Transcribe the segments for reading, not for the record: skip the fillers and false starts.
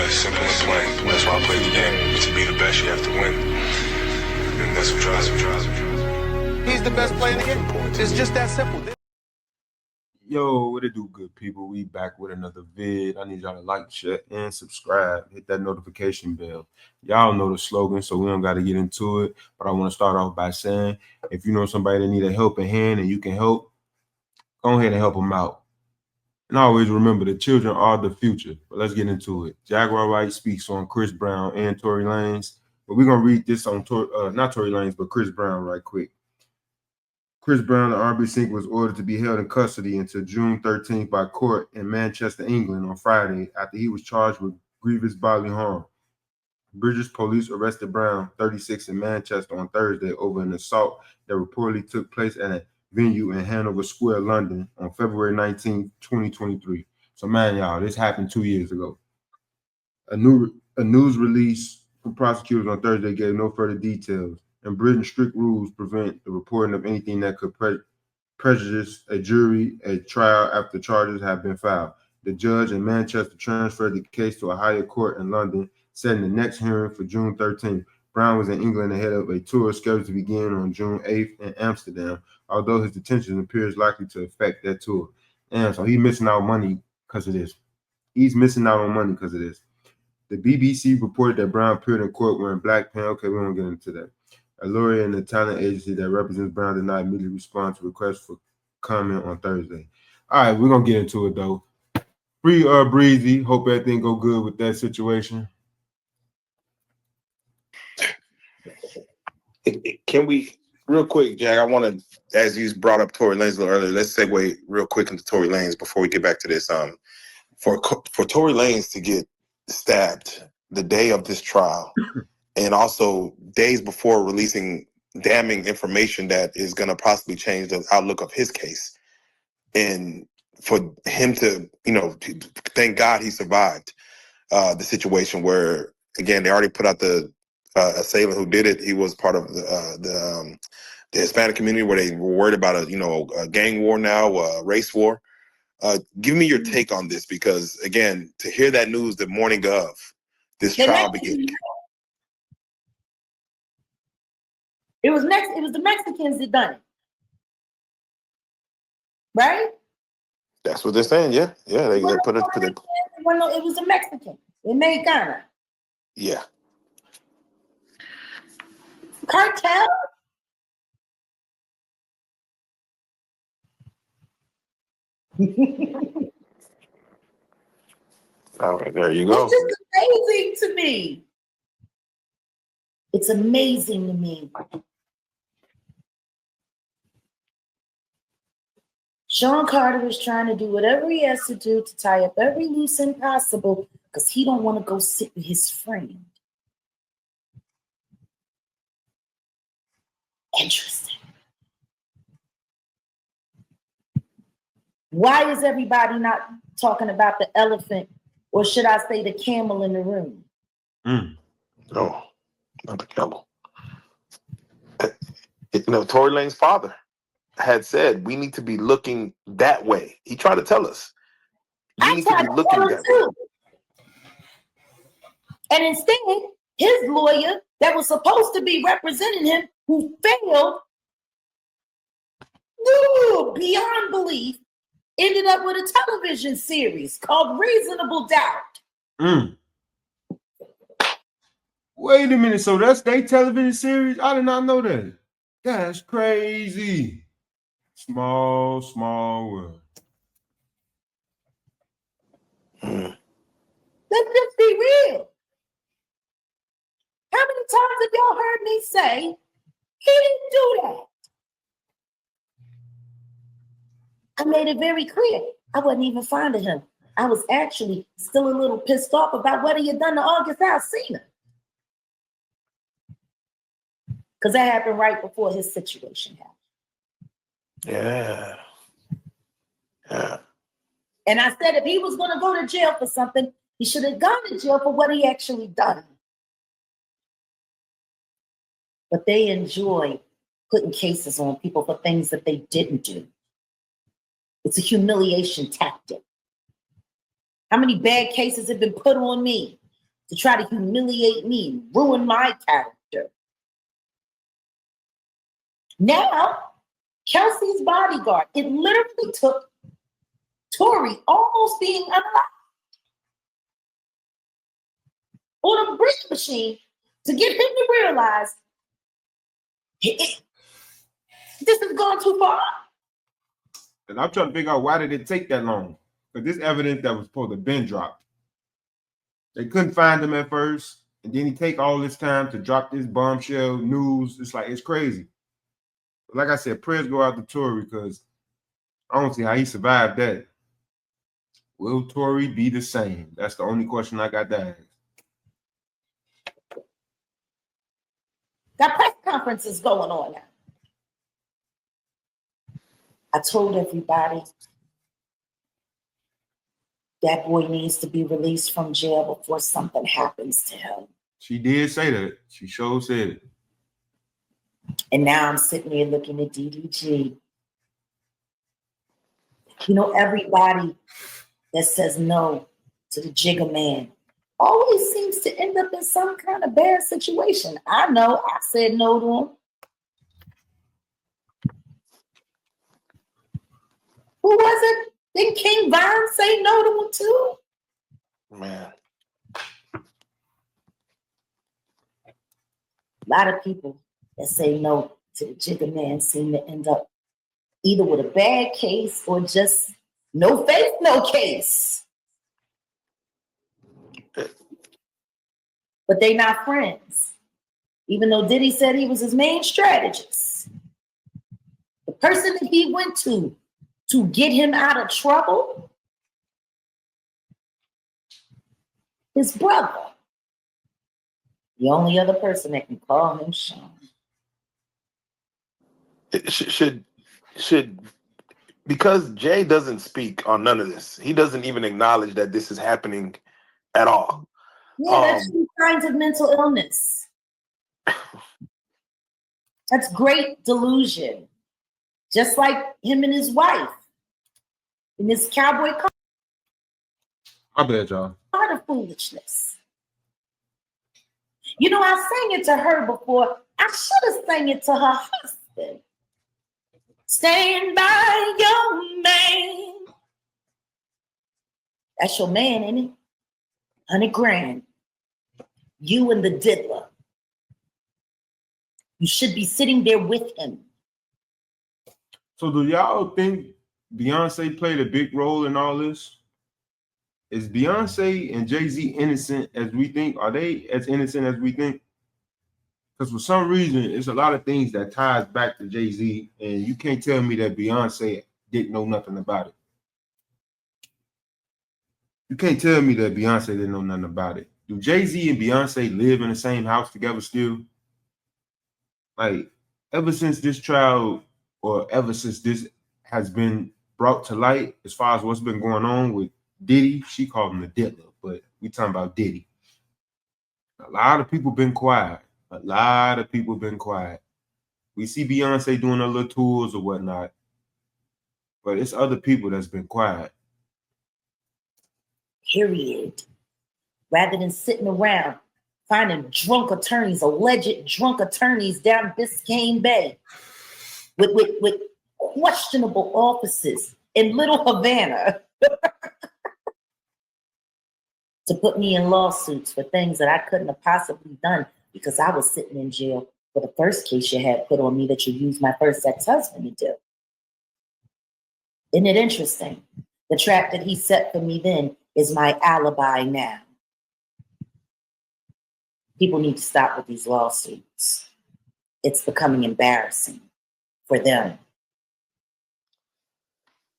best, simple and plain. That's why I play the game. To be the best, you have to win. And that's what drives me. He's the best player in the game. It's just that simple. Yo, what it do, good people? We back with another vid. I need y'all to like, share, and subscribe. Hit that notification bell. Y'all know the slogan, so we don't got to get into it. But I want to start off by saying, if you know somebody that need a helping hand and you can help, go ahead and help them out. And always remember, the children are the future. But let's get into it. Jaguar Wright speaks on Chris Brown and Tory Lanez. But we're going to read this on, not Tory Lanez, but Chris Brown right quick. Chris Brown, the R&B singer, was ordered to be held in custody until June 13th by court in Manchester, England on Friday after he was charged with grievous bodily harm. British police arrested Brown, 36, in Manchester on Thursday over an assault that reportedly took place at a venue in Hanover Square, London on February 19, 2023. So, man, y'all, this happened 2 years ago. A news release from prosecutors on Thursday gave no further details. In Britain, strict rules prevent the reporting of anything that could prejudice a jury at trial after charges have been filed. The judge in Manchester transferred the case to a higher court in London, setting the next hearing for June 13th. Brown was in England ahead of a tour scheduled to begin on June 8th in Amsterdam, although his detention appears likely to affect that tour. And so he's missing out on money because of this. He's missing out on money because of this. The BBC reported that Brown appeared in court wearing black pants. Okay, we won't get into that. A lawyer in the talent agency that represents Brown did not immediately respond to requests for comment on Thursday. All right, we're going to get into it, though. Free Breezy. Hope everything go good with that situation. Can we, real quick, Jack, I want to, as you brought up Tory Lanez a little earlier, let's segue real quick into Tory Lanez before we get back to this. For Tory Lanez to get stabbed the day of this trial, and also days before releasing damning information that is going to possibly change the outlook of his case. And for him to, thank God he survived the situation where, again, they already put out the assailant who did it. He was part of the Hispanic community where they were worried about a gang war now, a race war. Give me your take on this, because, again, to hear that news the morning of this trial beginning. It was the Mexicans that done it, right? That's what they're saying. Yeah. They put it. Well, no, it was a Mexican. It made Ghana. Yeah. Cartel. All right, there you go. It's just amazing to me. It's amazing to me. Sean Carter is trying to do whatever he has to do to tie up every loose end possible because he don't want to go sit with his friend. Interesting. Why is everybody not talking about the elephant, or should I say the camel in the room? No, not the camel. Tory Lanez's father had said we need to be looking that way. He tried to tell us we need to be looking that way. And instead, his lawyer that was supposed to be representing him, who failed beyond belief, ended up with a television series called Reasonable Doubt. Wait a minute. So that's their television series? I did not know that. That's crazy. Small world. Let's just be real. How many times have y'all heard me say he didn't do that? I made it very clear. I wasn't even fond of him. I was actually still a little pissed off about what he had done to August Alsina. Because that happened right before his situation happened. Yeah. And I said if he was going to go to jail for something, he should have gone to jail for what he actually done. But they enjoy putting cases on people for things that they didn't do. It's a humiliation tactic. How many bad cases have been put on me to try to humiliate me and ruin my character. Now, Kelsey's bodyguard, it literally took Tory almost being unalive on a breathing machine to get him to realize this has gone too far. And I'm trying to figure out why did it take that long? Because this evidence that was supposed to have been dropped. They couldn't find him at first, and then he take all this time to drop this bombshell news. It's like, it's crazy. But like I said, prayers go out to Tory because I don't see how he survived that. Will Tory be the same? That's the only question I got to ask. Got press conferences going on now. I told everybody that boy needs to be released from jail before something happens to him. She did say that. She sure said it. And now I'm sitting here looking at DDG. You know, everybody that says no to the Jigga Man always seems to end up in some kind of bad situation. I know I said no to him. Who was it? Didn't King Von say no to him too? Man. A lot of people that say no to the Jigga Man seem to end up either with a bad case or just no face, no case. But they not friends. Even though Diddy said he was his main strategist. The person that he went to get him out of trouble, his brother. The only other person that can call him Sean. It should because Jay doesn't speak on none of this. He doesn't even acknowledge that this is happening at all. Yeah, that's two kinds of mental illness. That's great delusion. Just like him and his wife in this cowboy car. I bet y'all. Part of foolishness. You know, I sang it to her before. I should have sang it to her husband. Stand by your man. That's your man, ain't it? 100 grand. You and the diddler. You should be sitting there with him. So do y'all think Beyonce played a big role in all this? Is Beyonce and Jay-Z innocent as we think? Are they as innocent as we think? Because for some reason, it's a lot of things that ties back to Jay-Z, and you can't tell me that Beyonce didn't know nothing about it. You can't tell me that Beyonce didn't know nothing about it. Do Jay-Z and Beyonce live in the same house together still? Like, ever since this trial, or ever since this has been brought to light, as far as what's been going on with Diddy, she called him the diddler, but we talking about Diddy. A lot of people been quiet. A lot of people been quiet. We see Beyonce doing her little tours or whatnot, but it's other people that's been quiet. Period. Rather than sitting around finding drunk attorneys, alleged drunk attorneys down Biscayne Bay with questionable offices in Little Havana to put me in lawsuits for things that I couldn't have possibly done because I was sitting in jail for the first case you had put on me that you used my first ex-husband to do. Isn't it interesting? The trap that he set for me then is my alibi now. People need to stop with these lawsuits. It's becoming embarrassing for them.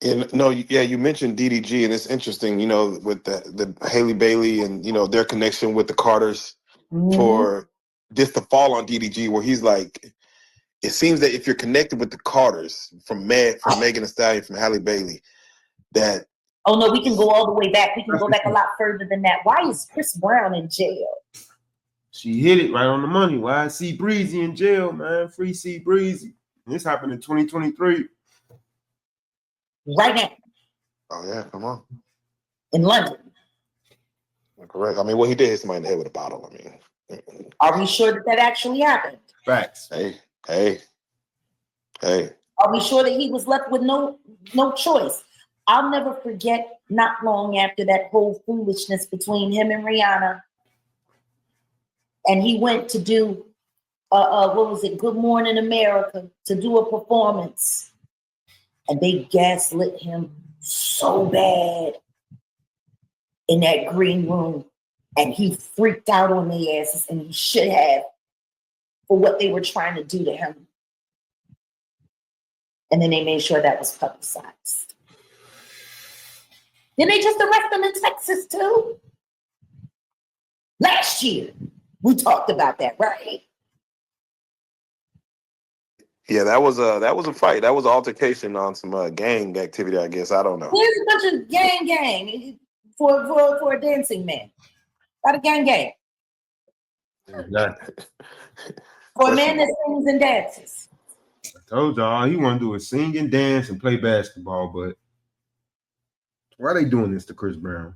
And no, yeah, you mentioned DDG, and it's interesting, you know, with the Haley Bailey and, you know, their connection with the Carters for this to fall on DDG, where he's like, it seems that if you're connected with the Carters from Megan Thee Stallion, from Halle Bailey, that oh no, we can go all the way back. We can go back a lot further than that. Why is Chris Brown in jail? She hit it right on the money. Why is C Breezy in jail, man? Free C Breezy. This happened in 2023. Right now. oh yeah, come on. In London. Correct. I mean, well, he did hit somebody in the head with a bottle. I mean, Are we sure that actually happened? Facts. hey. Are we sure that he was left with no choice? I'll never forget, not long after that whole foolishness between him and Rihanna, and he went to do what was it, Good Morning America, to do a performance, and they gaslit him so bad in that green room, and he freaked out on their asses, and he should have, for what they were trying to do to him. And then they made sure that was publicized. Then they just arrested him in Texas too. Last year, we talked about that, right? Yeah, that was a fight. That was an altercation on some gang activity, I guess. I don't know. There's a bunch of gang for a dancing man. Not a gang. Exactly. For a man that sings and dances. I told y'all all he want to do is sing and dance and play basketball, but why are they doing this to Chris Brown?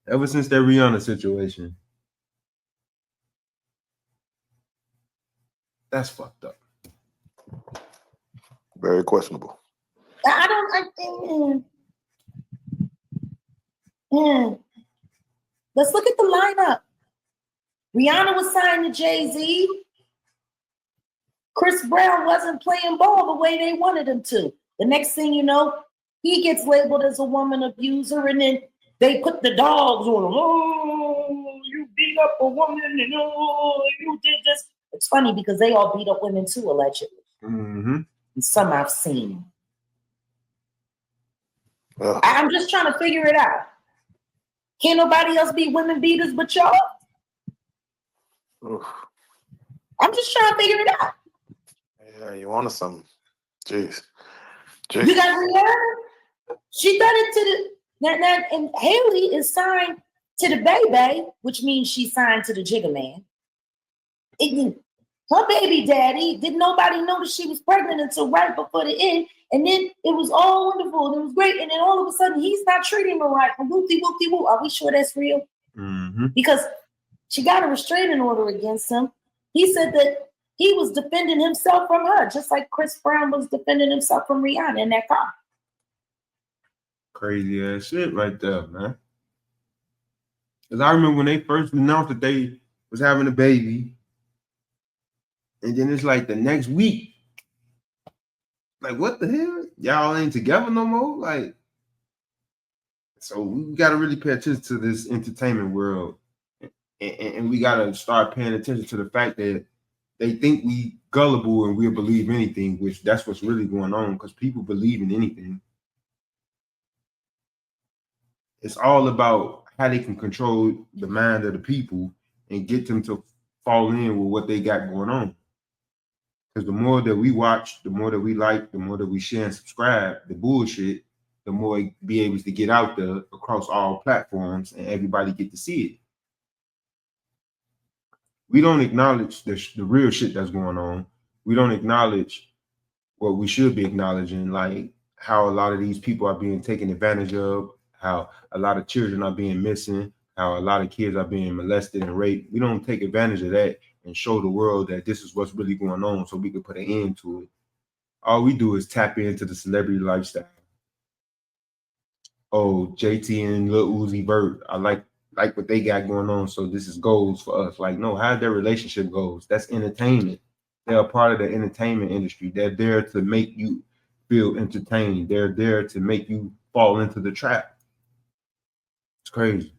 Ever since that Rihanna situation, that's fucked up. Very questionable. I don't. Let's look at the lineup. Rihanna was signed to Jay-Z. Chris Brown wasn't playing ball the way they wanted him to. The next thing you know, he gets labeled as a woman abuser, and then they put the dogs on him. Oh, you beat up a woman, and oh, you did this. It's funny because they all beat up women too, allegedly. Mm-hmm. And some I've seen. Ugh. I'm just trying to figure it out. Can't nobody else be women beaters but y'all? Oof. I'm just trying to figure it out. Yeah, you wanted something. Jeez. You got Rihanna? She done it to the and Haley is signed to the baby, which means she's signed to the Jigga Man. Her baby daddy, didn't nobody know that she was pregnant until right before the end. And then it was all wonderful and it was great. And then all of a sudden he's not treating her right. Whoopty-whoopty-whoop. Are we sure that's real? Mm-hmm. Because she got a restraining order against him. He said that he was defending himself from her, just like Chris Brown was defending himself from Rihanna in that car. Crazy ass shit right there, man. Because I remember when they first announced that they was having a baby, and then it's like the next week, like what the hell? Y'all ain't together no more? Like, so we got to really pay attention to this entertainment world, and we got to start paying attention to the fact that they think we gullible and we'll believe anything, which that's what's really going on because people believe in anything. It's all about how they can control the mind of the people and get them to fall in with what they got going on. Because the more that we watch, the more that we like, the more that we share and subscribe, the bullshit, the more it be able to get out there across all platforms and everybody get to see it. We don't acknowledge the real shit that's going on. We don't acknowledge what we should be acknowledging, like how a lot of these people are being taken advantage of, how a lot of children are being missing, how a lot of kids are being molested and raped. We don't take advantage of that and show the world that this is what's really going on so we can put an end to it. All we do is tap into the celebrity lifestyle. Oh, JT and Lil Uzi Vert, I like what they got going on, so this is goals for us. Like, no, how their relationship goes? That's entertainment. They're a part of the entertainment industry. They're there to make you feel entertained. They're there to make you fall into the trap. It's crazy.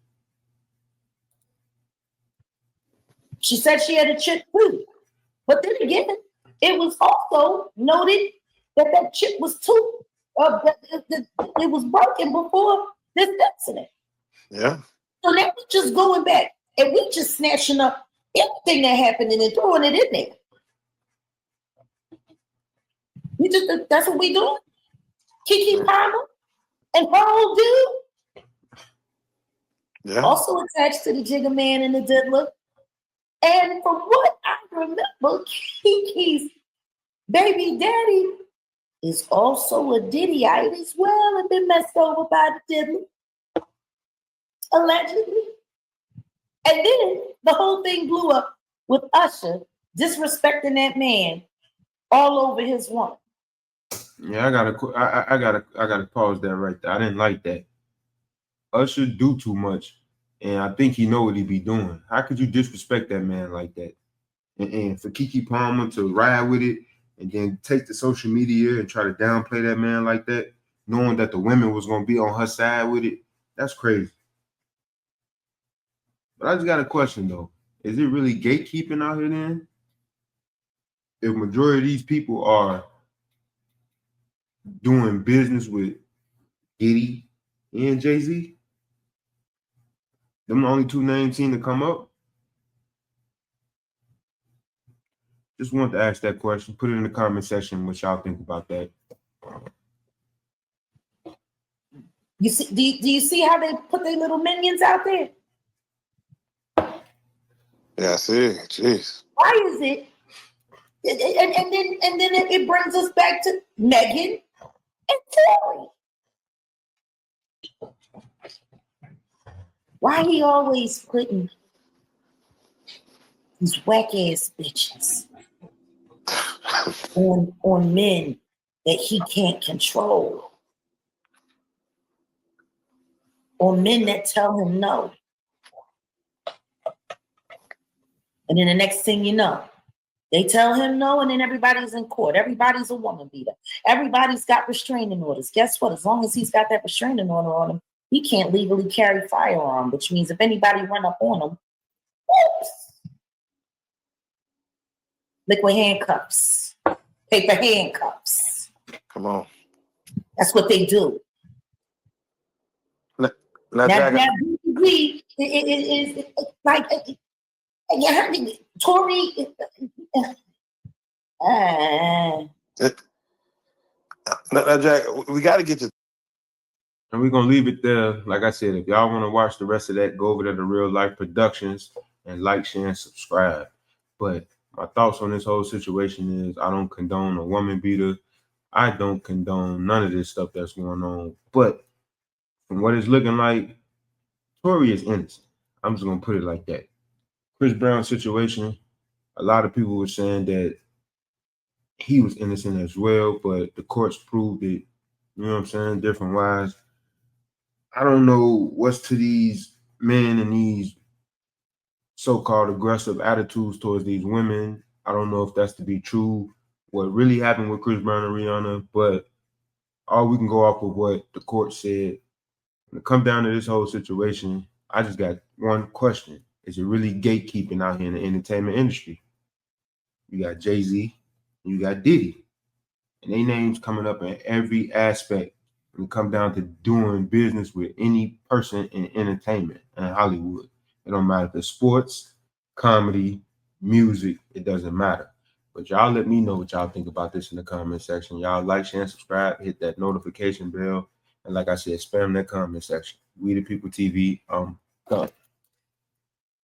She said she had a chick too. But then again, it was also noted that that chick was too, it was broken before this incident. Yeah. So now we're just going back and we just snatching up everything that happened and then throwing it in there. That's what we doing. Keke Palmer and her old dude. Yeah. Also attached to the Jigga Man and the Diddler. And from what I remember, Keke's baby daddy is also a Diddyite as well and been messed over by the Diddler. Allegedly. And then the whole thing blew up with Usher disrespecting that man all over his woman. Yeah, I gotta pause that right there. I didn't like that. Usher do too much, and I think he know what he be doing. How could you disrespect that man like that? And for Keke Palmer to ride with it and then take to social media and try to downplay that man like that, knowing that the women was gonna be on her side with it, that's crazy. But I just got a question though. Is it really gatekeeping out here then? If majority of these people are doing business with Diddy and Jay-Z, them the only two names seem to come up. Just wanted to ask that question. Put it in the comment section what y'all think about that. You see, do you see how they put their little minions out there? Yeah, I see. Jeez. Why is it? And then it brings us back to Megan and Tory. Why he always putting these whack ass bitches on men that he can't control, or men that tell him no? And then the next thing you know, they tell him no, and then everybody's in court. Everybody's a woman beater. Everybody's got restraining orders. Guess what? As long as he's got that restraining order on him, he can't legally carry firearm, which means if anybody run up on him, oops, liquid handcuffs, paper handcuffs. Come on. That's what they do. Now BG is like Tory. Now, Jack, we got to get to. And we're gonna leave it there. Like I said, if y'all want to watch the rest of that, go over to the Real Life Productions and like, share, and subscribe. But my thoughts on this whole situation is I don't condone a woman beater. I don't condone none of this stuff that's going on. But from what it's looking like, Tory is innocent. I'm just gonna put it like that. Chris Brown situation, a lot of people were saying that he was innocent as well, but the courts proved it, you know what I'm saying, different wise. I don't know what's to these men and these so-called aggressive attitudes towards these women. I don't know if that's to be true, what really happened with Chris Brown and Rihanna, but all we can go off of what the court said. When it comes down to this whole situation, I just got one question. Is it really gatekeeping out here in the entertainment industry? You got Jay-Z and you got Diddy. And their names coming up in every aspect when it comes down to doing business with any person in entertainment and Hollywood. It don't matter if it's sports, comedy, music, it doesn't matter. But y'all let me know what y'all think about this in the comment section. Y'all like, share, and subscribe, hit that notification bell. And like I said, spam that comment section. We the People TV, done.